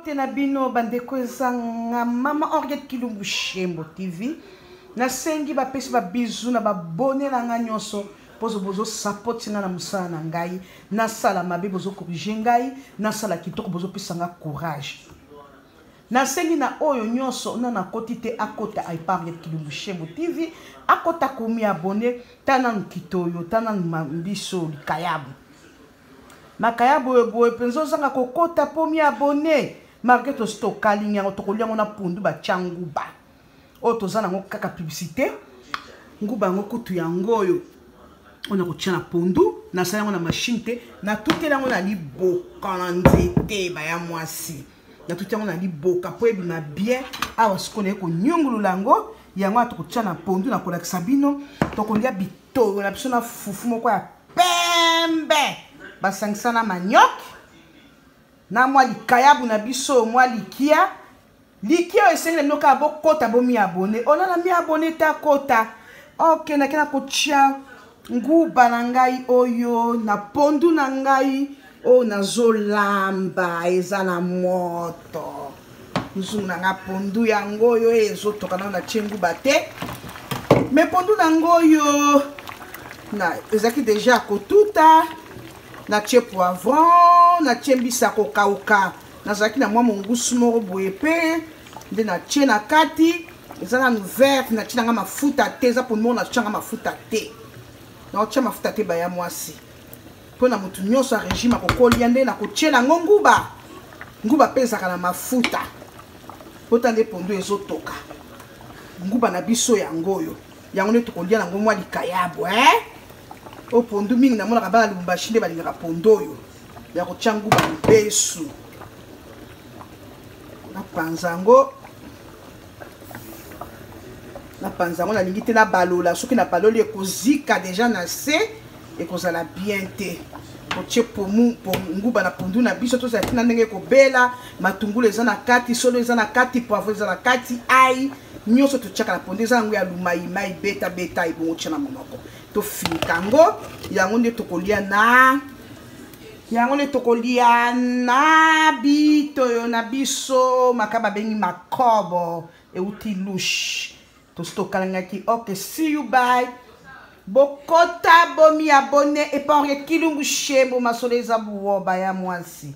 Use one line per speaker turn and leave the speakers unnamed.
mbote na bino bandeko ezanga mama Henriette Kilumbu Shembo TV na sengi ba pesi ba bizu na ba bonela nga nyonso pozo bozo support na musala na ngai na sala mabe bozo corriger ngai na sala kitoko bozo pesanga courage na sengi na oyo nyonso na kotite akota Henriette Kilumbu Shembo TV akota komi abonné tana nkitoyo tana mambiso likayabu makayabu boye penzo zanga kokota pomi abonné marketo sto kalinga otokolia ngona pundu ba changuba otozana ngo kaka publicité nguba ngo kutu ya ngoyo ona kotiana pundu na sala ngona machine te na tutela ngona liboka na nzete ba ya mwasi na tutela ngona liboka po ebima bien awa sikone ko nyungulu lango yango atokotiana pundu na kolakisa bino tokolia bito na biso na fufu moko ya pembe basangsana maniok na mwa likayabu na biso mwa likia esengela bino kaka bokota bomi abone onana mi abone ta kota ok nakena kotia nguba na ngai oyo na pondu na ngai oyo nazolamba eza na moto nzungu na nga pondu yango oyo ezotoka nao na tie nguba te me pondu na ngo oyo ezalaki deja kotuta na tie poivron na tie mbisa kokauka nazalaki na mwa mongusu moko boye pe nde na tie na kati eza nanu verte na tie nanga mafuta te eza po mona tianga mafuta te na otia mafuta te baya mwasi mpo na motu nyonso ya régime akokolia nde na kotie nango nguba mpe ezalaka na mafuta pota nde pondu ezotoka nguba na biso yango oyo yango nde tokolia nango mwa likayabu o pondu mingi na monaka bana Lubumbashi nde balingaka pondu oyo ya kotia nguba mbesu na panzango nalingi te na balola soki na baloli ekozika deja na se ekozala bien te kotie nguba na pondu na biso tozala tina ndenge ekobela matungulu eza na kati solo eza na kati poivre eza na kati ai nyonso totiaka na pondu eza yango ya lumaimai beta ebongo tia na monoko tofinika yango yango nde tokolia na bitoyo na biso makaba bengi makobo euti louche tostokalangaki ok see you bye bokota bomi abonné et Henriette Kilumbu Shembo masolo eza buwoba ya mwasi